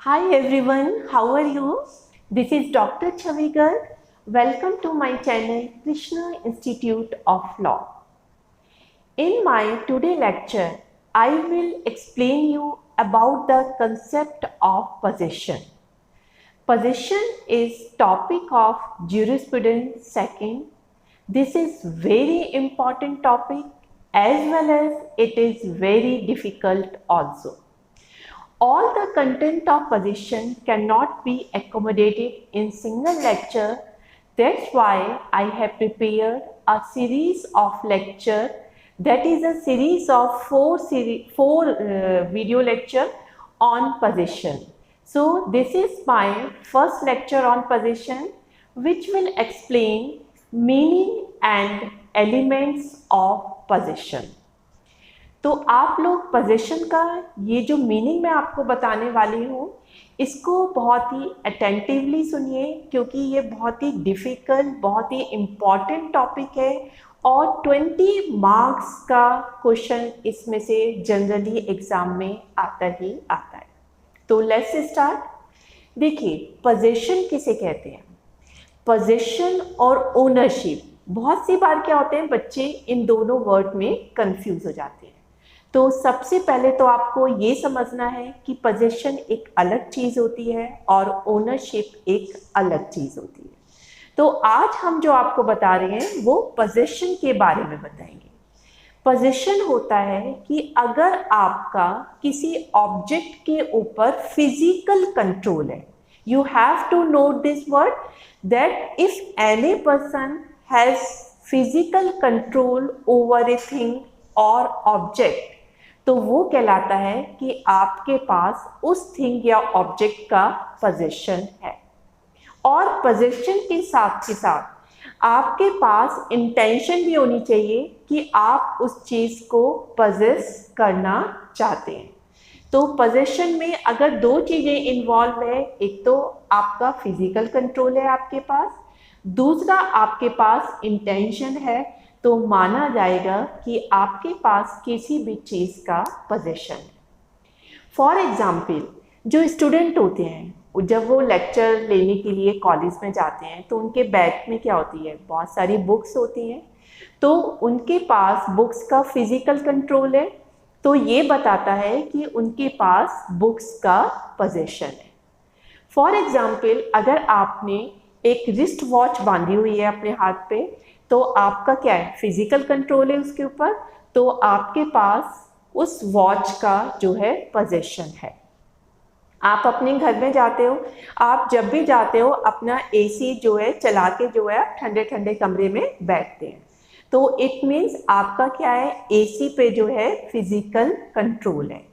Hi everyone, how are you? This is Dr. Chavi Garg. Welcome to my channel Krishna Institute of Law. In my today lecture, I will explain you about the concept of possession. Possession is topic of jurisprudence second. This is very important topic as well as it is very difficult also. All the content of possession cannot be accommodated in single lecture. That's why I have prepared a series of lecture, that is a series of four video lecture on possession. So this is my first lecture on possession, which will explain meaning and elements of possession. तो आप लोग possession का ये जो meaning मैं आपको बताने वाली हूँ, इसको बहुत ही अटेंटिवली सुनिए, क्योंकि ये बहुत ही डिफ़िकल्ट, बहुत ही इम्पॉर्टेंट टॉपिक है और 20 मार्क्स का क्वेश्चन इसमें से जनरली एग्ज़ाम में आता ही आता है। तो लेट्स स्टार्ट। देखिए, पोजेशन किसे कहते हैं? पोजेशन और ओनरशिप, बहुत सी बार क्या होते हैं, बच्चे इन दोनों वर्ड में कंफ्यूज हो जाते हैं। तो सबसे पहले तो आपको ये समझना है कि पोजेशन एक अलग चीज़ होती है और ओनरशिप एक अलग चीज़ होती है। तो आज हम जो आपको बता रहे हैं वो पोजेशन के बारे में बताएंगे। पोजेशन होता है कि अगर आपका किसी ऑब्जेक्ट के ऊपर फिजिकल कंट्रोल है, you have to note this word, that if any person has physical control over a thing or object, तो वो कहलाता है कि आपके पास उस थिंग या ऑब्जेक्ट का पोजेशन है। और पोजेशन के साथ आपके पास इंटेंशन भी होनी चाहिए कि आप उस चीज़ को पोजेस करना चाहते हैं। तो पोजेशन में अगर दो चीज़ें इन्वॉल्व है, एक तो आपका फिजिकल कंट्रोल है आपके पास, दूसरा आपके पास इंटेंशन है, तो माना जाएगा कि आपके पास किसी भी चीज़ का पोजेशन है। फॉर एग्जाम्पल, जो स्टूडेंट होते हैं जब वो लेक्चर लेने के लिए कॉलेज में जाते हैं तो उनके बैग में क्या होती है, बहुत सारी बुक्स होती हैं। तो उनके पास बुक्स का फिजिकल कंट्रोल है, तो ये बताता है कि उनके पास बुक्स का पोजेशन है। फॉर एग्जाम्पल, अगर आपने एक रिस्ट वॉच बांधी हुई है अपने हाथ पे, तो आपका क्या है, फिजिकल कंट्रोल है उसके ऊपर, तो आपके पास उस वॉच का जो है पोजेशन है। आप अपने घर में जाते हो, आप जब भी जाते हो अपना एसी जो है चला के जो है ठंडे ठंडे कमरे में बैठते हैं, तो इट मीन्स आपका क्या है, एसी पे जो है फिजिकल कंट्रोल है।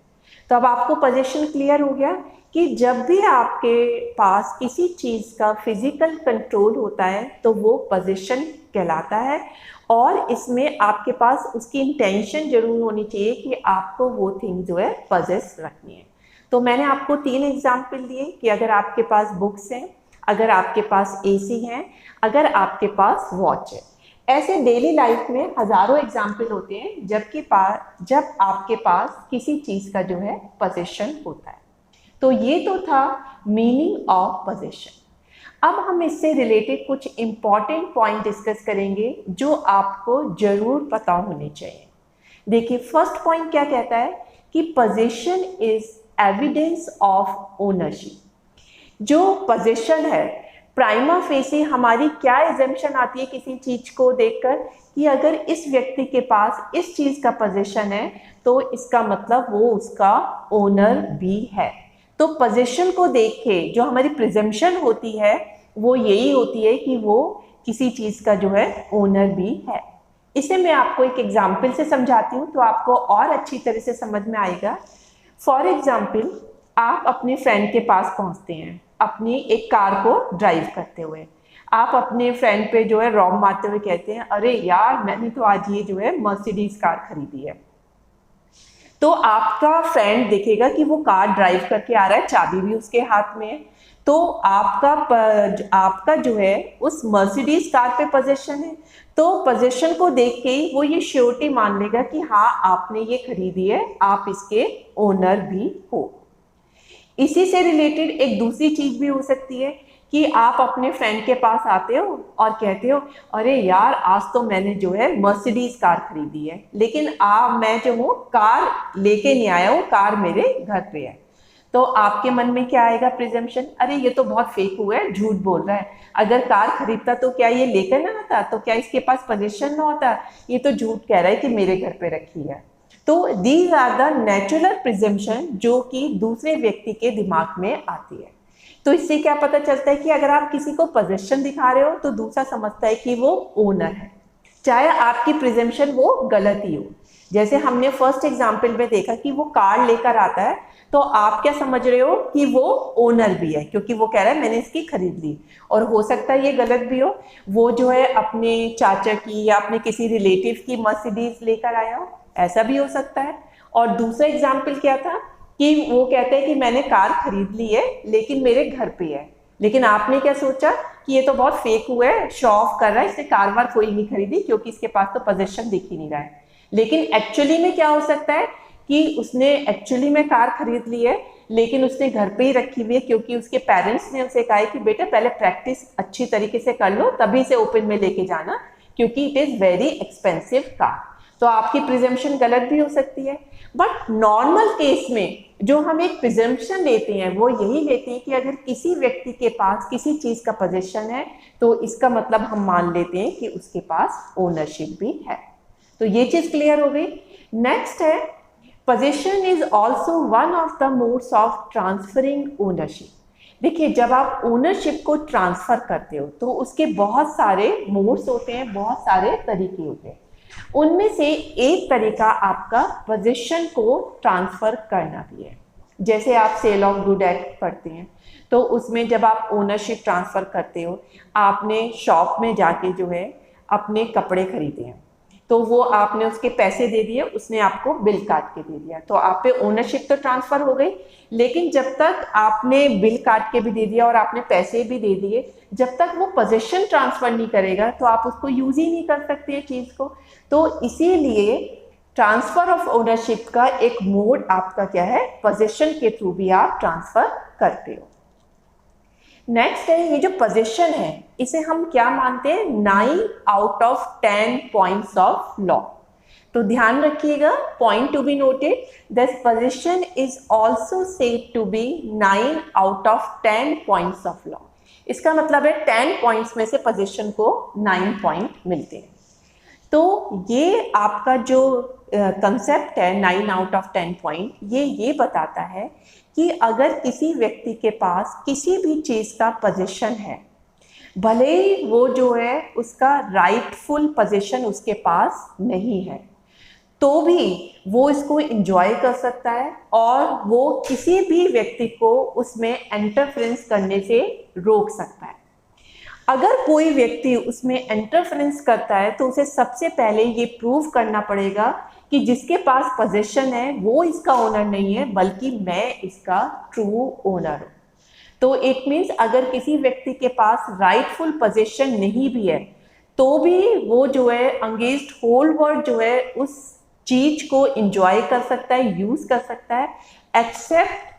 तो अब आपको पोजीशन क्लियर हो गया कि जब भी आपके पास किसी चीज़ का फिजिकल कंट्रोल होता है तो वो पोजीशन कहलाता है, और इसमें आपके पास उसकी इंटेंशन जरूर होनी चाहिए कि आपको वो थिंग जो है पोजेस रखनी है। तो मैंने आपको 3 एग्जाम्पल दिए कि अगर आपके पास बुक्स हैं, अगर आपके पास एसी हैं, अगर आपके पास वॉच है। ऐसे डेली लाइफ में हज़ारों एग्जाम्पल होते हैं जब आपके पास किसी चीज़ का जो है पोजेशन होता है। तो ये तो था मीनिंग ऑफ पोजेशन। अब हम इससे रिलेटेड कुछ इम्पॉर्टेंट पॉइंट डिस्कस करेंगे जो आपको ज़रूर पता होने चाहिए। देखिए, फर्स्ट पॉइंट क्या कहता है कि possession is evidence of ownership. जो पोजेशन है, प्राइमा फेसी हमारी क्या एजम्पशन आती है किसी चीज को देखकर कि अगर इस व्यक्ति के पास इस चीज का पोजेशन है तो इसका मतलब वो उसका ओनर भी है। तो पोजेशन को देख के जो हमारी प्रिजम्पशन होती है वो यही होती है कि वो किसी चीज का जो है ओनर भी है। इसे मैं आपको एक एग्जाम्पल से समझाती हूँ तो आपको और अच्छी तरह से समझ में आएगा। फॉर एग्जाम्पल, आप अपने फ्रेंड के पास पहुँचते हैं अपनी एक कार को ड्राइव करते हुए। आप अपने फ्रेंड पे जो है रॉब मारते हुए कहते हैं, अरे यार मैंने तो आज ये जो है मर्सिडीज कार खरीदी है। तो आपका फ्रेंड देखेगा कि वो कार ड्राइव करके आ रहा है, चाबी भी उसके हाथ में है, तो आपका जो है उस मर्सिडीज कार पे पोजेशन है। तो पोजेशन को देख के ही वो ये श्योरिटी मान लेगा कि हाँ आपने ये खरीदी है, आप इसके ओनर भी हो। इसी से रिलेटेड एक दूसरी चीज भी हो सकती है कि आप अपने फ्रेंड के पास आते हो और कहते हो अरे यार आज तो मैंने जो है मर्सिडीज कार खरीदी है, लेकिन मैं जो हूँ कार लेके नहीं आया हूँ, कार मेरे घर पे है। तो आपके मन में क्या आएगा प्रिजम्पशन, अरे ये तो बहुत फेक हुआ है, झूठ बोल रहा है, अगर कार खरीदता तो क्या ये लेकर ना आता, तो क्या इसके पास पोजीशन ना होता, ये तो झूठ कह रहा है कि मेरे घर पे रखी है। तो these are the natural presumption जो कि दूसरे व्यक्ति के दिमाग में आती है। तो इससे क्या पता चलता है कि अगर आप किसी को पोजीशन दिखा रहे हो तो दूसरा समझता है कि वो ओनर है, चाहे आपकी प्रिजम्पशन वो गलत ही हो। जैसे हमने फर्स्ट एग्जाम्पल में देखा कि वो कार लेकर आता है, तो आप क्या समझ रहे हो कि वो ओनर भी है, क्योंकि वो कह रहा है मैंने इसकी खरीद ली। और हो सकता है ये गलत भी हो, वो जो है अपने चाचा की या अपने किसी रिलेटिव की मर्सिडीज लेकर आया हो, ऐसा भी हो सकता है। और दूसरा एग्जाम्पल क्या था कि वो कहते हैं कि मैंने कार खरीद ली है लेकिन मेरे घर पे है, लेकिन आपने क्या सोचा कि ये तो बहुत फेक हुआ है, शो ऑफ कर रहा है, इसने कार वार कोई नहीं खरीदी क्योंकि इसके पास तो पोजीशन दिख ही नहीं रहा है। लेकिन एक्चुअली में क्या हो सकता है कि उसने एक्चुअली में कार खरीद ली है, लेकिन उसने घर पे ही रखी हुई है क्योंकि उसके पेरेंट्स ने उसे कहा है कि बेटा पहले प्रैक्टिस अच्छी तरीके से कर लो तभी इसे ओपन में लेके जाना, क्योंकि it is very expensive car. तो आपकी प्रिजम्पशन गलत भी हो सकती है। बट नॉर्मल केस में जो हम एक प्रिजम्पशन लेते हैं वो यही लेते हैं कि अगर किसी व्यक्ति के पास किसी चीज का पोजीशन है तो इसका मतलब हम मान लेते हैं कि उसके पास ओनरशिप भी है। तो ये चीज क्लियर हो गई। नेक्स्ट है, position is also one of the modes of transferring ownership. देखिए जब आप ओनरशिप को ट्रांसफर करते हो तो उसके बहुत सारे मोड्स होते हैं, बहुत सारे तरीके होते हैं। उनमें से एक तरीका आपका पोजीशन को ट्रांसफर करना भी है। जैसे आप सेल ऑफ गुड एक्ट पढ़ते हैं तो उसमें जब आप ओनरशिप ट्रांसफर करते हो, आपने शॉप में जाके जो है अपने कपड़े खरीदे हैं, तो वो आपने उसके पैसे दे दिए, उसने आपको बिल काट के दे दिया, तो आप पे ओनरशिप तो ट्रांसफर हो गई। लेकिन जब तक आपने बिल काट के भी दे दिया और आपने पैसे भी दे दिए, जब तक वो पोजीशन ट्रांसफर नहीं करेगा तो आप उसको यूज ही नहीं कर सकते चीज को। तो इसीलिए ट्रांसफर ऑफ ओनरशिप का एक मोड आपका क्या है, पोजीशन के थ्रू भी आप ट्रांसफर करते हो। नेक्स्ट है, ये जो पोजीशन है इसे हम क्या मानते हैं, 9 out of 10 points of law. तो ध्यान रखिएगा, point to be noted, this position is also said to be 9 out of 10 points of law. इसका मतलब है 10 पॉइंट्स में से पोजीशन को 9 पॉइंट मिलते हैं। तो ये आपका जो कंसेप्ट है 9 आउट ऑफ 10 पॉइंट, ये बताता है कि अगर किसी व्यक्ति के पास किसी भी चीज का पोजीशन है, भले ही वो जो है उसका राइटफुल पोजीशन उसके पास नहीं है, तो भी वो इसको एंजॉय कर सकता है और वो किसी भी व्यक्ति को उसमें इंटरफेरेंस करने से रोक सकता है। अगर कोई व्यक्ति उसमें इंटरफेरेंस करता है तो उसे सबसे पहले ये प्रूव करना पड़ेगा कि जिसके पास पोजीशन है वो इसका ओनर नहीं है, बल्कि मैं इसका ट्रू ओनर हूं। तो इट मीन्स अगर किसी व्यक्ति के पास राइटफुल पोजीशन नहीं भी है तो भी वो जो है अगेंस्ट होल वर्ल्ड जो है उस चीज को एंजॉय कर सकता है, यूज कर सकता है, एक्सेप्ट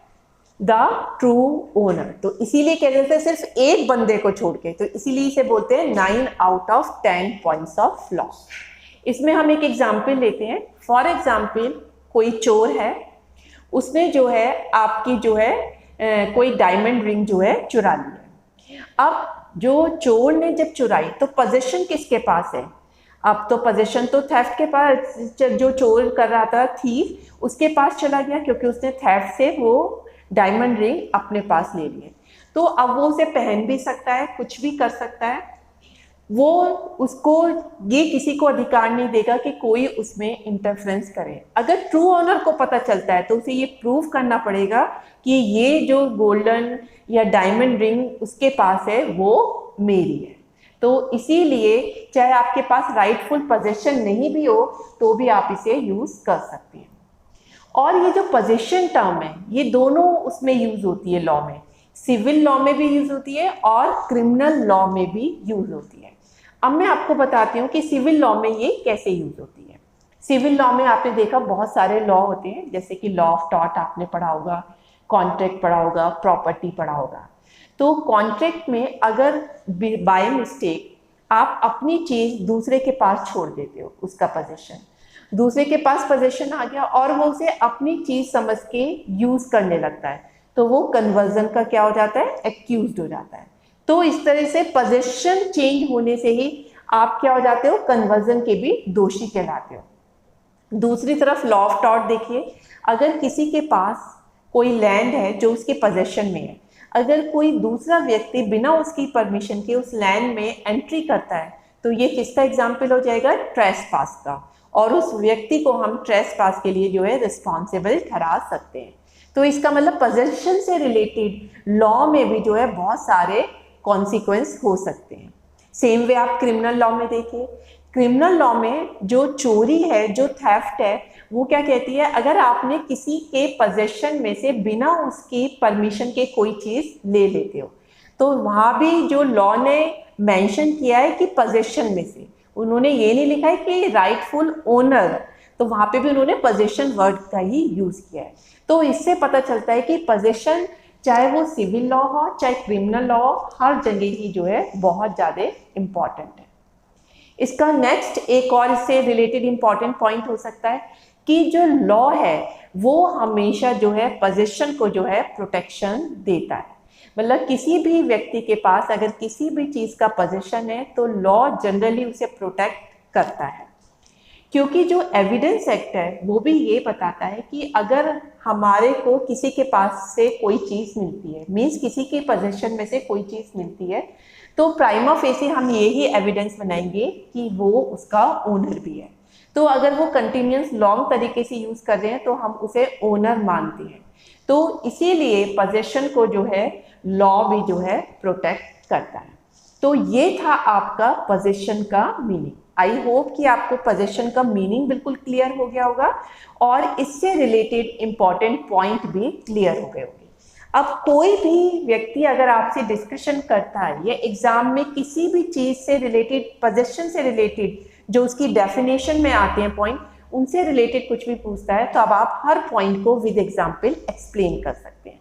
द ट्रू ओनर। तो इसीलिए कह रहे थे सिर्फ एक बंदे को छोड़ के, तो इसीलिए इसे बोलते हैं 9 out of 10 points of law. इसमें हम एक एग्जाम्पल लेते हैं। फॉर एग्जाम्पल कोई चोर है, उसने जो है आपकी जो है कोई डायमंड रिंग जो है चुरा ली है। अब जो चोर ने जब चुराई तो पोजीशन किसके पास है, अब तो पोजीशन तो थेफ्ट के पास, जो चोर कर रहा था थीफ उसके पास चला गया क्योंकि उसने थेफ्ट से वो डायमंड रिंग अपने पास ले लिए। तो अब वो उसे पहन भी सकता है, कुछ भी कर सकता है, वो उसको ये किसी को अधिकार नहीं देगा कि कोई उसमें इंटरफेरेंस करे। अगर ट्रू ओनर को पता चलता है तो उसे ये प्रूव करना पड़ेगा कि ये जो गोल्डन या डायमंड रिंग उसके पास है वो मेरी है। तो इसीलिए चाहे आपके पास राइटफुल पोजीशन नहीं भी हो तो भी आप इसे यूज कर सकते हैं। और ये जो पोजीशन टर्म है ये दोनों उसमें यूज होती है लॉ में, सिविल लॉ में भी यूज होती है और क्रिमिनल लॉ में भी यूज होती है। अब मैं आपको बताती हूँ कि सिविल लॉ में ये कैसे यूज होती है। सिविल लॉ में आपने देखा बहुत सारे लॉ होते हैं, जैसे कि लॉ ऑफ टॉर्ट आपने पढ़ा होगा, कॉन्ट्रैक्ट पढ़ा होगा, प्रॉपर्टी पढ़ा होगा। तो कॉन्ट्रैक्ट में अगर बाय मिस्टेक आप अपनी चीज दूसरे के पास छोड़ देते हो, उसका पोजीशन दूसरे के पास पोजीशन आ गया और वो उसे अपनी चीज समझ के यूज करने लगता है, तो वो कन्वर्जन का क्या हो जाता है, एक्यूज्ड हो जाता है। तो इस तरह से पोजीशन चेंज होने से ही आप क्या हो जाते हो, कन्वर्जन के भी दोषी कहलाते हो। दूसरी तरफ लॉ ऑफ टॉर्ट देखिए, अगर किसी के पास कोई लैंड है जो उसके पोजीशन में है, अगर कोई दूसरा व्यक्ति बिना उसकी परमिशन के उस लैंड में एंट्री करता है, तो ये किसका एग्जाम्पल हो जाएगा, ट्रेसपास का, और उस व्यक्ति को हम ट्रेसपास के लिए जो है रिस्पॉन्सिबल ठहरा सकते हैं। तो इसका मतलब पोजीशन से रिलेटेड लॉ में भी जो है बहुत सारे कॉन्सिक्वेंस हो सकते हैं। सेम वे आप क्रिमिनल लॉ में देखिए, क्रिमिनल लॉ में जो चोरी है, जो थेफ्ट है, वो क्या कहती है, अगर आपने किसी के पोजीशन में से बिना उसकी परमिशन के कोई चीज ले लेते हो, तो वहां भी जो लॉ ने मेंशन किया है कि पोजीशन में से, उन्होंने ये नहीं लिखा है कि राइटफुल ओनर, तो वहां पे भी उन्होंने पोजीशन वर्ड का ही यूज किया है। तो इससे पता चलता है कि पोजीशन चाहे वो सिविल लॉ हो चाहे क्रिमिनल लॉ, हर जगह ही जो है बहुत ज़्यादा इम्पॉर्टेंट है। इसका नेक्स्ट एक और इससे रिलेटेड इम्पॉर्टेंट पॉइंट हो सकता है कि जो लॉ है वो हमेशा जो है पोजीशन को जो है प्रोटेक्शन देता है। मतलब किसी भी व्यक्ति के पास अगर किसी भी चीज़ का पोजीशन है तो लॉ जनरली उसे प्रोटेक्ट करता है, क्योंकि जो एविडेंस एक्ट है वो भी ये बताता है कि अगर हमारे को किसी के पास से कोई चीज़ मिलती है, मीन्स किसी के पोजीशन में से कोई चीज़ मिलती है, तो प्राइमा फेसी हम ये ही एविडेंस बनाएंगे कि वो उसका ओनर भी है। तो अगर वो कंटिन्यूस लॉन्ग तरीके से यूज़ कर रहे हैं तो हम उसे ओनर मानते हैं। तो इसीलिए पोजीशन को जो है लॉ भी जो है प्रोटेक्ट करता है। तो ये था आपका पोजीशन का मीनिंग। आई होप कि आपको पोजीशन का मीनिंग बिल्कुल क्लियर हो गया होगा और इससे रिलेटेड इंपॉर्टेंट पॉइंट भी क्लियर हो गए होंगे। अब कोई भी व्यक्ति अगर आपसे डिस्कशन करता है या एग्जाम में किसी भी चीज़ से रिलेटेड, पोजीशन से रिलेटेड जो उसकी डेफिनेशन में आते हैं पॉइंट, उनसे रिलेटेड कुछ भी पूछता है तो अब आप हर पॉइंट को विद एग्जाम्पल एक्सप्लेन कर सकते हैं।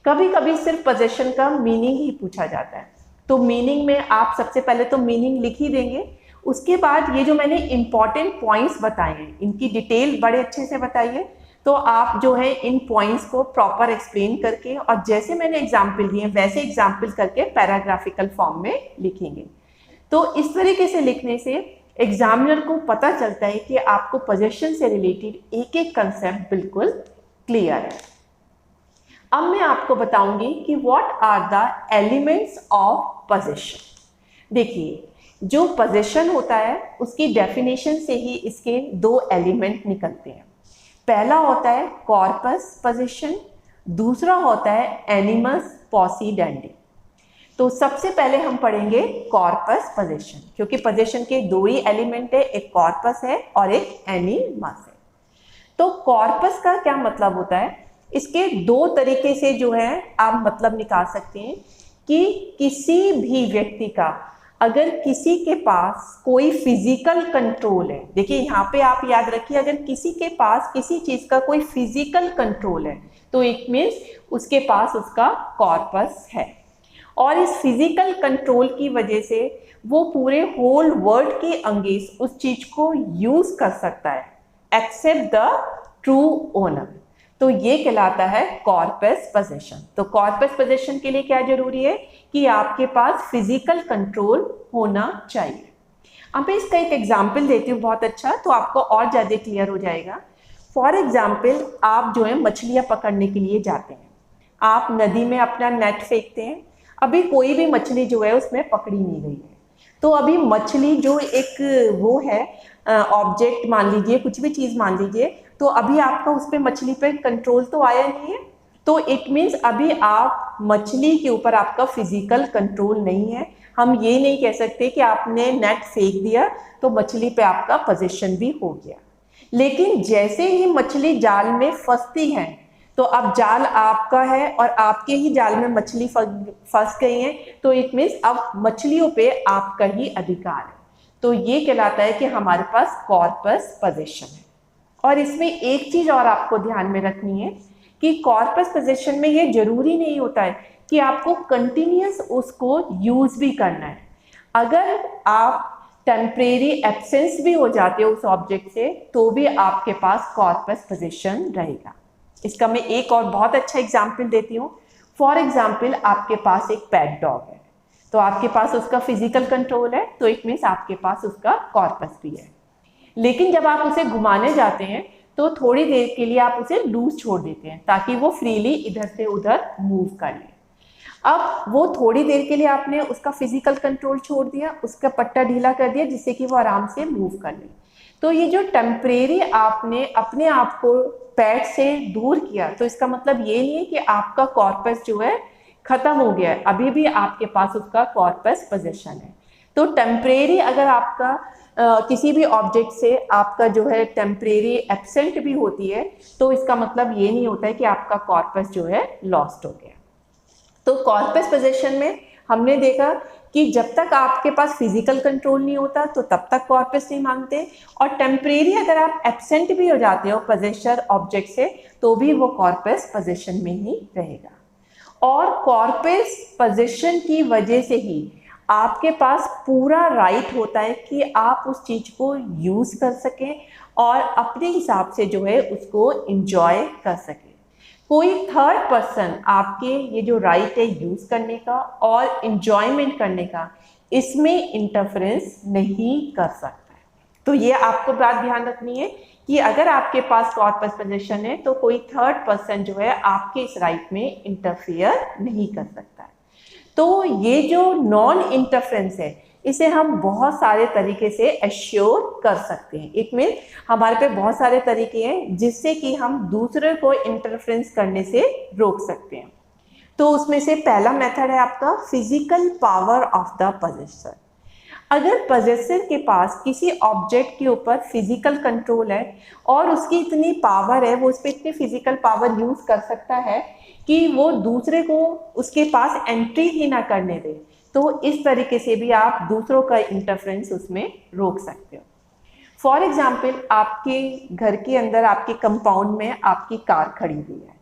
कभी कभी सिर्फ पोजीशन का मीनिंग ही पूछा जाता है, तो मीनिंग में आप सबसे पहले तो मीनिंग लिख ही देंगे, उसके बाद ये जो मैंने इंपॉर्टेंट पॉइंट्स बताए हैं इनकी डिटेल बड़े अच्छे से बताइए। तो आप जो है इन पॉइंट्स को प्रॉपर एक्सप्लेन करके और जैसे मैंने एग्जाम्पल दिए वैसे एग्जाम्पल करके पैराग्राफिकल फॉर्म में लिखेंगे। तो इस तरीके से लिखने से एग्जामिनर को पता चलता है कि आपको पोजीशन से रिलेटेड एक एक कंसेप्ट बिल्कुल क्लियर है। अब मैं आपको बताऊंगी कि what are the elements of position. देखिए, जो पोजीशन होता है उसकी डेफिनेशन से ही इसके दो एलिमेंट निकलते हैं। पहला होता है कॉर्पस पोजीशन, दूसरा होता है एनिमस पॉसिडेंडी। तो सबसे पहले हम पढ़ेंगे कॉर्पस पोजीशन, क्योंकि पोजीशन के दो ही एलिमेंट है, एक कॉर्पस है और एक एनिमस है। तो कॉर्पस का क्या मतलब होता है, इसके दो तरीके से जो है आप मतलब निकाल सकते हैं कि किसी भी व्यक्ति का अगर किसी के पास कोई फिजिकल कंट्रोल है, देखिए यहाँ पे आप याद रखिए, अगर किसी के पास किसी चीज का कोई फिजिकल कंट्रोल है तो इट मीन्स उसके पास उसका कॉर्पस है, और इस फिजिकल कंट्रोल की वजह से वो पूरे होल वर्ल्ड के अगेंस्ट उस चीज को यूज कर सकता है एक्सेप्ट द ट्रू ओनर। तो ये कहलाता है कॉर्पस पोजीशन। तो कॉर्पस पोजीशन के लिए क्या जरूरी है कि आपके पास फिजिकल कंट्रोल होना चाहिए। अब मैं इसका एक एग्जाम्पल देती हूँ बहुत अच्छा, तो आपको और ज़्यादा क्लियर हो जाएगा। फॉर एग्जाम्पल, आप जो है मछलियाँ पकड़ने के लिए जाते हैं, आप नदी में अपना नेट फेंकते हैं, अभी कोई भी मछली जो है उसमें पकड़ी नहीं गई है, तो अभी मछली जो एक वो है ऑब्जेक्ट मान लीजिए, कुछ भी चीज़ मान लीजिए, तो अभी आपका उस पर मछली पे कंट्रोल तो आया नहीं है, तो इट मीन्स अभी आप मछली के ऊपर आपका फिजिकल कंट्रोल नहीं है। हम ये नहीं कह सकते कि आपने नेट फेंक दिया तो मछली पे आपका पोजीशन भी हो गया, लेकिन जैसे ही मछली जाल में फंसती है तो अब जाल आपका है और आपके ही जाल में मछली फंस गई है, तो इट मीन्स अब मछलियों पे आपका ही अधिकार है। तो ये कहलाता है कि हमारे पास कॉर्पस पोजीशन है। और इसमें एक चीज और आपको ध्यान में रखनी है कि कॉर्पस पोजीशन में ये जरूरी नहीं होता है कि आपको कंटिन्यूस उसको यूज भी करना है। अगर आप टेम्परेरी एब्सेंस भी हो जाते हो उस ऑब्जेक्ट से तो भी आपके पास कॉर्पस पोजीशन रहेगा। इसका मैं एक और बहुत अच्छा एग्जाम्पल देती हूँ। फॉर एग्जाम्पल आपके पास एक पेट डॉग है, तो आपके पास उसका फिजिकल कंट्रोल है, तो इट मीन्स आपके पास उसका कॉर्पस भी है। लेकिन जब आप उसे घुमाने जाते हैं तो थोड़ी देर के लिए आप उसे लूज छोड़ देते हैं ताकि वो फ्रीली इधर से उधर मूव कर ले। अब वो थोड़ी देर के लिए आपने उसका फिजिकल कंट्रोल छोड़ दिया, उसका पट्टा ढीला कर दिया जिससे कि वो आराम से मूव कर ले। तो ये जो टेम्परेरी आपने अपने आप को पेट से दूर किया, तो इसका मतलब ये नहीं है कि आपका कॉर्पस जो है खत्म हो गया है, अभी भी आपके पास उसका कॉर्पस पोजीशन है। तो टेम्परेरी अगर आपका किसी भी ऑब्जेक्ट से आपका जो है टेम्परेरी एब्सेंट भी होती है, तो इसका मतलब ये नहीं होता है कि आपका कॉर्पस जो है लॉस्ट हो गया। तो कॉर्पस पोजीशन में हमने देखा कि जब तक आपके पास फिजिकल कंट्रोल नहीं होता तो तब तक कॉर्पस नहीं मांगते, और टेम्परेरी अगर आप एब्सेंट भी हो जाते हो पोजेसर ऑब्जेक्ट से तो भी वो कॉर्पस पोजीशन में ही रहेगा। और कॉर्पस पोजीशन की वजह से ही आपके पास पूरा राइट होता है कि आप उस चीज को यूज कर सकें और अपने हिसाब से जो है उसको एंजॉय कर सकें। कोई थर्ड पर्सन आपके ये जो राइट है यूज करने का और एंजॉयमेंट करने का, इसमें इंटरफेरेंस नहीं कर सकता है। तो ये आपको बात ध्यान रखनी है कि अगर आपके पास कॉर्पस पोजीशन है तो कोई थर्ड पर्सन जो है आपके इस राइट में इंटरफियर नहीं कर सकता है। तो ये जो नॉन इंटरफेरेंस है इसे हम बहुत सारे तरीके से एश्योर कर सकते हैं। इट मीन हमारे पे बहुत सारे तरीके हैं जिससे कि हम दूसरे को इंटरफेरेंस करने से रोक सकते हैं। तो उसमें से पहला मेथड है आपका physical power of the possessor. अगर पोजेसर के पास किसी ऑब्जेक्ट के ऊपर फिजिकल कंट्रोल है और उसकी इतनी पावर है, वो उस पर इतनी फिजिकल पावर यूज कर सकता है कि वो दूसरे को उसके पास एंट्री ही ना करने दे, तो इस तरीके से भी आप दूसरों का इंटरफेरेंस उसमें रोक सकते हो। फॉर एग्जाम्पल आपके घर के अंदर आपके कंपाउंड में आपकी कार खड़ी हुई है।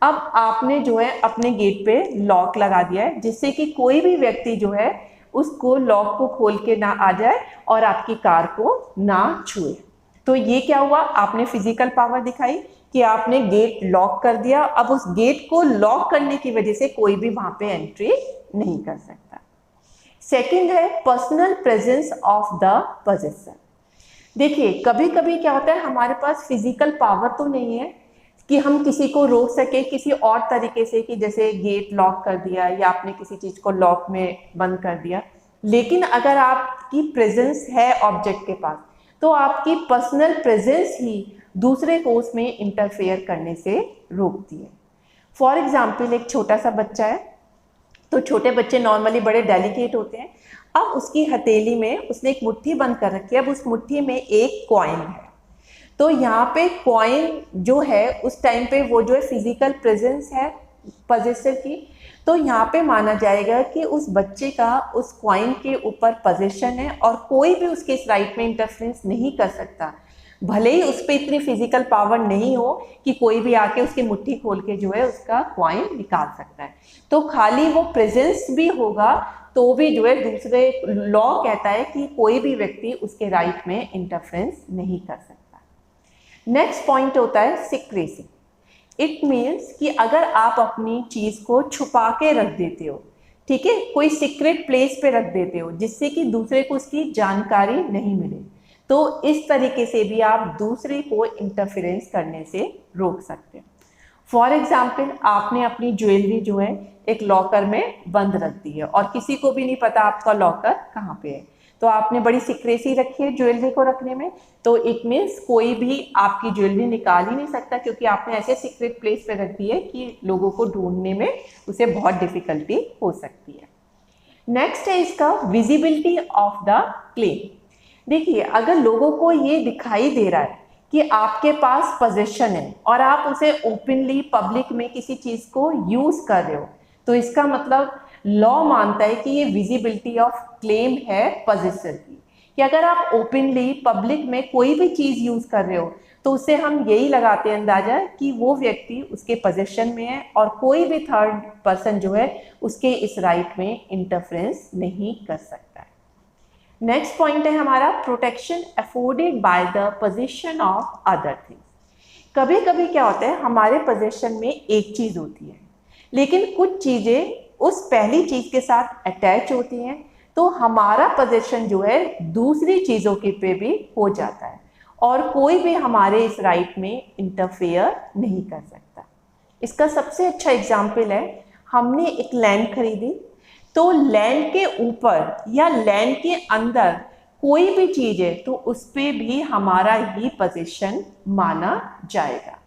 अब आपने जो है अपने गेट पे लॉक लगा दिया है जिससे कि कोई भी व्यक्ति जो है उसको लॉक को खोल के ना आ जाए और आपकी कार को ना छुए। तो ये क्या हुआ, आपने फिजिकल पावर दिखाई कि आपने गेट लॉक कर दिया। अब उस गेट को लॉक करने की वजह से कोई भी वहां पे एंट्री नहीं कर सकता। सेकंड है personal presence of the possessor. देखिए कभी कभी क्या होता है, हमारे पास फिजिकल पावर तो नहीं है कि हम किसी को रोक सके किसी और तरीके से, कि जैसे गेट लॉक कर दिया या आपने किसी चीज को लॉक में बंद कर दिया, लेकिन अगर आपकी प्रेजेंस है ऑब्जेक्ट के पास तो आपकी पर्सनल प्रेजेंस ही दूसरे को उसमें इंटरफेयर करने से रोकती है। फॉर एग्जाम्पल एक छोटा सा बच्चा है, तो छोटे बच्चे नॉर्मली बड़े डेलिकेट होते हैं। अब उसकी हथेली में उसने एक मुट्ठी बंद कर रखी है, अब उस मुट्ठी में एक कॉइन है, तो यहाँ पे कॉइन जो है उस टाइम पे वो जो है फिजिकल प्रेजेंस है पोजेसर की, तो यहाँ पे माना जाएगा कि उस बच्चे का उस कॉइन के ऊपर पोजीशन है और कोई भी उसके इस राइट में इंटरफेरेंस नहीं कर सकता, भले ही उस पर इतनी फिजिकल पावर नहीं हो कि कोई भी आके उसकी मुट्ठी खोल के जो है उसका कॉइन निकाल सकता है। तो खाली वो प्रेजेंस भी होगा तो भी जो है दूसरे लॉ कहता है कि कोई भी व्यक्ति उसके राइट में इंटरफेरेंस नहीं कर सकता। नेक्स्ट पॉइंट होता है सीक्रेसी। इट मीन्स कि अगर आप अपनी चीज को छुपा के रख देते हो, ठीक है, कोई सीक्रेट प्लेस पे रख देते हो जिससे कि दूसरे को उसकी जानकारी नहीं मिले, तो इस तरीके से भी आप दूसरे को इंटरफेरेंस करने से रोक सकते हो। फॉर एग्जाम्पल आपने अपनी ज्वेलरी जो है एक लॉकर में बंद रख दी है और किसी को भी नहीं पता आपका लॉकर कहाँ पे है, तो आपने बड़ी सीक्रेसी रखी है ज्वेलरी को रखने में, तो इट मीन्स कोई भी आपकी ज्वेलरी निकाल ही नहीं सकता क्योंकि आपने ऐसे सीक्रेट प्लेस पे रख दी है कि लोगों को ढूंढने में उसे बहुत डिफिकल्टी हो सकती है। नेक्स्ट है इसका विजिबिलिटी ऑफ द क्लेम। देखिए अगर लोगों को ये दिखाई दे रहा है कि आपके पास पोजीशन है और आप उसे ओपनली पब्लिक में किसी चीज को यूज कर रहे हो, तो इसका मतलब लॉ मानता है कि ये विजिबिलिटी ऑफ क्लेम है पोजेसर की, कि अगर आप ओपनली पब्लिक में कोई भी चीज यूज कर रहे हो तो उससे हम यही लगाते हैं अंदाजा कि वो व्यक्ति उसके पोजीशन में है और कोई भी थर्ड पर्सन जो है उसके इस राइट में इंटरफेरेंस नहीं कर सकता है। नेक्स्ट पॉइंट है हमारा protection afforded by the position of other things. कभी कभी क्या होता है, हमारे पोजीशन में एक चीज़ होती है लेकिन कुछ चीज़ें उस पहली चीज़ के साथ अटैच होती हैं, तो हमारा पोजीशन जो है दूसरी चीज़ों के पे भी हो जाता है और कोई भी हमारे इस राइट में इंटरफेयर नहीं कर सकता। इसका सबसे अच्छा एग्जाम्पल है, हमने एक लैंड खरीदी, तो लैंड के ऊपर या लैंड के अंदर कोई भी चीज़ है तो उस पर भी हमारा ही पोजीशन माना जाएगा।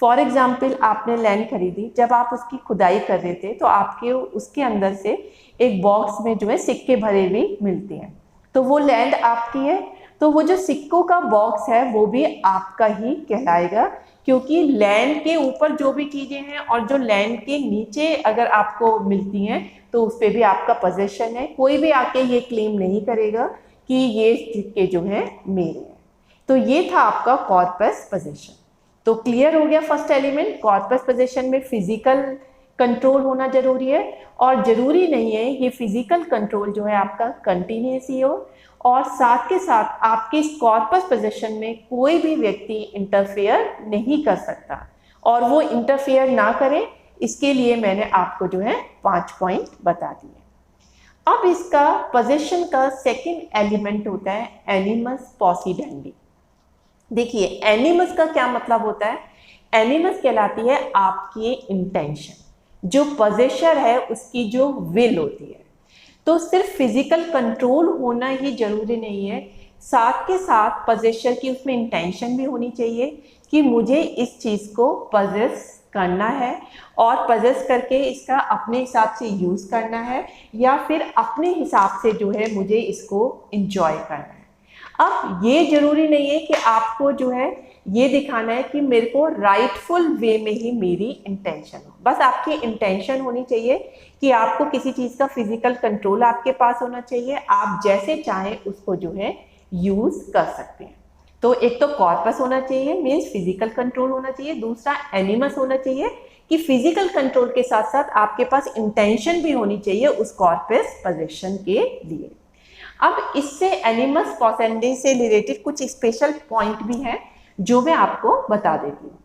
फॉर एग्जाम्पल, आपने लैंड खरीदी, जब आप उसकी खुदाई कर रहे थे तो आपके उसके अंदर से एक बॉक्स में जो है सिक्के भरे हुए मिलते हैं, तो वो लैंड आपकी है, तो वो जो सिक्कों का बॉक्स है वो भी आपका ही कहलाएगा, क्योंकि लैंड के ऊपर जो भी चीज़ें हैं और जो लैंड के नीचे अगर आपको मिलती हैं तो उस पर भी आपका पोजीशन है। कोई भी आके ये क्लेम नहीं करेगा कि ये सिक्के जो हैं मेरे हैं। तो ये था आपका कॉर्पस पोजीशन। तो क्लियर हो गया फर्स्ट एलिमेंट, कॉर्पस पोजीशन में फिजिकल कंट्रोल होना जरूरी है और जरूरी नहीं है ये फिजिकल कंट्रोल जो है आपका कंटिन्यूस ही हो, और साथ के साथ आपके इस कॉर्पस पोजीशन में कोई भी व्यक्ति इंटरफेयर नहीं कर सकता, और वो इंटरफेयर ना करे इसके लिए मैंने आपको जो है 5 पॉइंट बता दिए। अब इसका पोजीशन का सेकंड एलिमेंट होता है एनिमस पॉसिडेंडी। देखिए एनिमस का क्या मतलब होता है, एनिमस कहलाती है आपकी इंटेंशन, जो पोजेसर है उसकी जो विल होती है। तो सिर्फ फिजिकल कंट्रोल होना ही जरूरी नहीं है, साथ के साथ पोजेसर की उसमें इंटेंशन भी होनी चाहिए कि मुझे इस चीज़ को पोजेस करना है और पोजेस करके इसका अपने हिसाब से यूज़ करना है या फिर अपने हिसाब से जो है मुझे इसको इंजॉय करना है। अब ये जरूरी नहीं है कि आपको जो है ये दिखाना है कि मेरे को राइटफुल वे में ही मेरी इंटेंशन हो, बस आपकी इंटेंशन होनी चाहिए कि आपको किसी चीज़ का फिजिकल कंट्रोल आपके पास होना चाहिए, आप जैसे चाहें उसको जो है यूज़ कर सकते हैं। तो एक तो कॉर्पस होना चाहिए, मीन्स फिजिकल कंट्रोल होना चाहिए, दूसरा एनिमस होना चाहिए कि फिजिकल कंट्रोल के साथ साथ आपके पास इंटेंशन भी होनी चाहिए उस कॉर्पस पोजीशन के लिए। अब इससे एनिमस पॉसिडेंडी से रिलेटेड कुछ स्पेशल पॉइंट भी हैं जो मैं आपको बता देती हूँ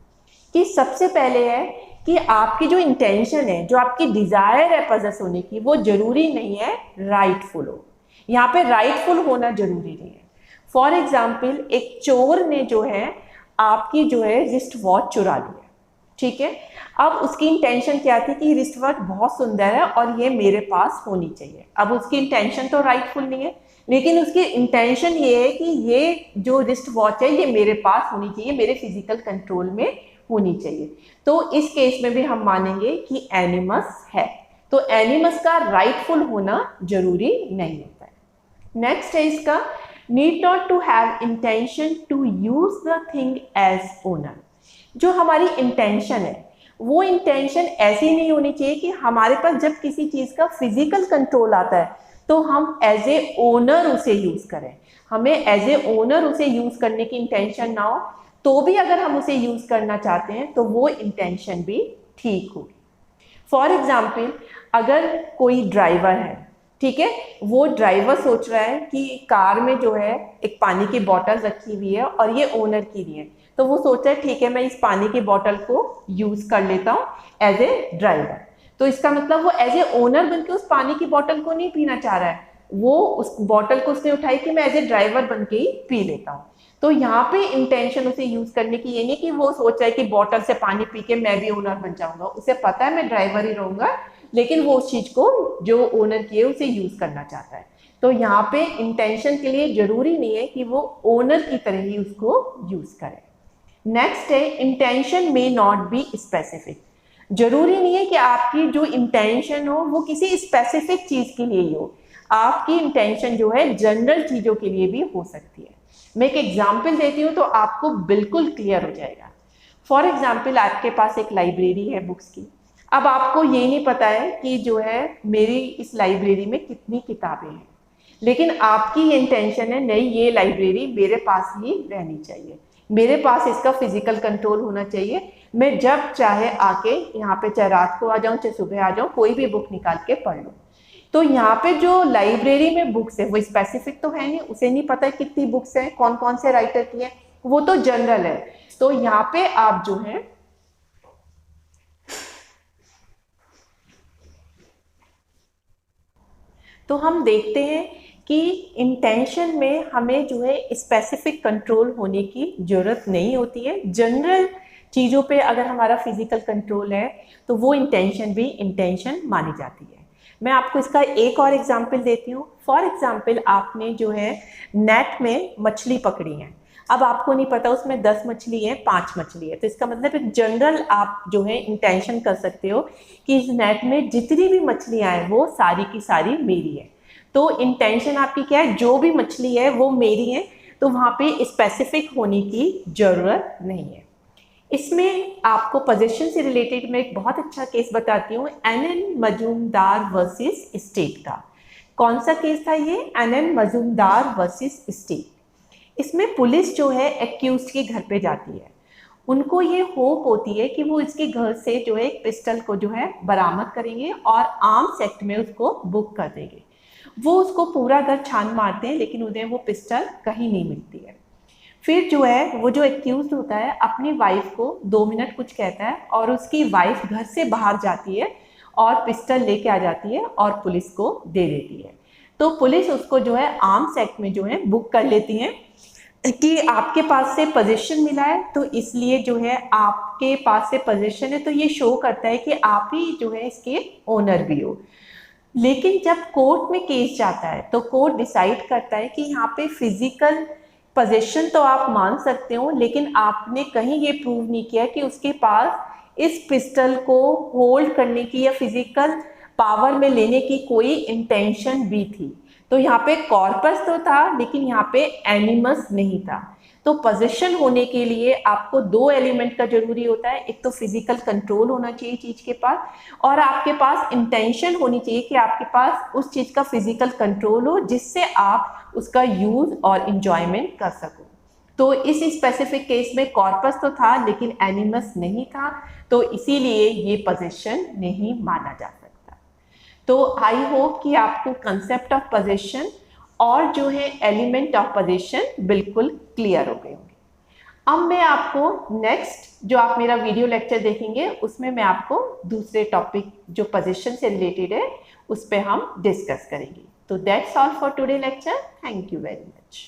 कि सबसे पहले है कि आपकी जो इंटेंशन है, जो आपकी डिजायर है पोजेस होने की, वो जरूरी नहीं है राइटफुल हो। यहाँ पे राइटफुल होना जरूरी नहीं है। फॉर एग्जाम्पल, एक चोर ने जो है आपकी जो है रिस्ट वॉच चुरा लिया, ठीक है। अब उसकी इंटेंशन क्या थी कि रिस्ट वॉच बहुत सुंदर है और ये मेरे पास होनी चाहिए। अब उसकी इंटेंशन तो राइटफुल नहीं है, लेकिन उसकी इंटेंशन ये है कि ये जो रिस्ट वॉच है ये मेरे पास होनी चाहिए, मेरे फिजिकल कंट्रोल में होनी चाहिए। तो इस केस में भी हम मानेंगे कि एनिमस है। तो एनिमस का राइटफुल होना जरूरी नहीं होता है। नेक्स्ट है इसका need not to have intention to use the thing as owner. जो हमारी इंटेंशन है वो इंटेंशन ऐसी नहीं होनी चाहिए कि हमारे पास जब किसी चीज़ का फिजिकल कंट्रोल आता है तो हम एज ए ओनर उसे यूज़ करें। हमें एज ए ओनर उसे यूज़ करने की इंटेंशन ना हो, तो भी अगर हम उसे यूज़ करना चाहते हैं तो वो इंटेंशन भी ठीक होगी। फॉर एग्जाम्पल, अगर कोई ड्राइवर है, ठीक है, वो ड्राइवर सोच रहा है कि कार में जो है एक पानी की बोतल रखी हुई है और ये ओनर की नहीं है, तो वो सोच रहा है ठीक है मैं इस पानी की बोतल को यूज़ कर लेता हूँ एज ए ड्राइवर। तो इसका मतलब वो एज ए ओनर बनके उस पानी की बोतल को नहीं पीना चाह रहा है, वो उस बोतल को उसने उठाई कि मैं एज ए ड्राइवर बनके ही पी लेता हूँ। तो यहाँ पे इंटेंशन उसे यूज़ करने की ये नहीं कि वो सोच रहा है कि बोतल से पानी पी के मैं भी ओनर बन जाऊँगा। उसे पता है मैं ड्राइवर ही रहूँगा, लेकिन वो उस चीज़ को जो ओनर की है उसे यूज़ करना चाहता है। तो यहाँ पे इंटेंशन के लिए जरूरी नहीं है कि वो ओनर की तरह ही उसको यूज़ करे। नेक्स्ट है intention may not be specific. जरूरी नहीं है कि आपकी जो इंटेंशन हो वो किसी स्पेसिफिक चीज़ के लिए ही हो, आपकी इंटेंशन जो है जनरल चीज़ों के लिए भी हो सकती है। मैं एक एग्जाम्पल देती हूँ तो आपको बिल्कुल क्लियर हो जाएगा। फॉर एग्जाम्पल, आपके पास एक लाइब्रेरी है बुक्स की। अब आपको ये नहीं पता है कि जो है मेरी इस लाइब्रेरी में कितनी किताबें हैं, लेकिन आपकी ये इंटेंशन है नहीं ये लाइब्रेरी मेरे पास ही रहनी चाहिए, मेरे पास इसका फिजिकल कंट्रोल होना चाहिए। मैं जब चाहे आके यहाँ पे, चाहे रात को आ जाऊँ चाहे सुबह आ जाऊँ, कोई भी बुक निकाल के पढ़ लूँ। तो यहाँ पे जो लाइब्रेरी में बुक्स है वो स्पेसिफिक तो है नहीं, उसे नहीं पता कितनी बुक्स हैं, कौन कौन से राइटर की है, वो तो जनरल है। तो यहाँ पे आप जो है तो हम देखते हैं कि इंटेंशन में हमें जो है स्पेसिफिक कंट्रोल होने की ज़रूरत नहीं होती है। जनरल चीज़ों पे अगर हमारा फिजिकल कंट्रोल है तो वो इंटेंशन भी इंटेंशन मानी जाती है। मैं आपको इसका एक और एग्जाम्पल देती हूँ। फॉर एग्जाम्पल, आपने जो है नेट में मछली पकड़ी है, अब आपको नहीं पता उसमें 10 मछली है 5 मछली है, तो इसका मतलब एक जनरल आप जो है इंटेंशन कर सकते हो कि इस नेट में जितनी भी मछलियां हैं वो सारी की सारी मेरी है। तो इंटेंशन आपकी क्या है, जो भी मछली है वो मेरी है, तो वहाँ पे स्पेसिफिक होने की जरूरत नहीं है। इसमें आपको पोजीशन से रिलेटेड मैं एक बहुत अच्छा केस बताती हूँ, एन मजूमदार वर्सेस स्टेट का। कौन सा केस था ये, एन मजूमदार वर्सेस स्टेट। इसमें पुलिस जो है एक्यूज्ड के घर पे जाती है। उनको ये होप होती है कि वो इसके घर से जो है एक पिस्टल को जो है बरामद करेंगे और आर्म्स एक्ट में उसको बुक कर देंगे। वो उसको पूरा घर छान मारते हैं लेकिन उन्हें वो पिस्टल कहीं नहीं मिलती है। फिर जो है वो जो एक्यूज्ड होता है अपनी वाइफ को 2 मिनट कुछ कहता है और उसकी वाइफ घर से बाहर जाती है और पिस्टल लेके आ जाती है और पुलिस को दे देती है। तो पुलिस उसको जो है आर्म्स एक्ट में जो है बुक कर लेती है कि आपके पास से पोजीशन मिला है, तो इसलिए जो है आपके पास से पोजीशन है, तो ये शो करता है कि आप ही जो है इसके ओनर भी हो। लेकिन जब कोर्ट में केस जाता है तो कोर्ट डिसाइड करता है कि यहाँ पे फिजिकल पोजीशन तो आप मान सकते हो, लेकिन आपने कहीं ये प्रूव नहीं किया कि उसके पास इस पिस्टल को होल्ड करने की या फिजिकल पावर में लेने की कोई इंटेंशन भी थी। तो यहाँ पे कॉर्पस तो था लेकिन यहाँ पे एनिमस नहीं था। तो पोजीशन होने के लिए आपको 2 एलिमेंट का जरूरी होता है, एक तो फिजिकल कंट्रोल होना चाहिए चीज के पास, और आपके पास इंटेंशन होनी चाहिए कि आपके पास उस चीज का फिजिकल कंट्रोल हो जिससे आप उसका यूज और इंजॉयमेंट कर सको। तो इस स्पेसिफिक केस में कॉर्पस तो था लेकिन एनिमस नहीं था, तो इसीलिए ये पोजीशन नहीं माना जा सकता। तो आई होप कि आपको कंसेप्ट ऑफ पोजीशन और जो है एलिमेंट ऑफ पोजीशन बिल्कुल क्लियर हो गए होंगे। अब मैं आपको नेक्स्ट जो आप मेरा वीडियो लेक्चर देखेंगे उसमें मैं आपको दूसरे टॉपिक जो पोजीशन से रिलेटेड है उस पर हम डिस्कस करेंगे। तो that's all for today lecture. Thank you very much.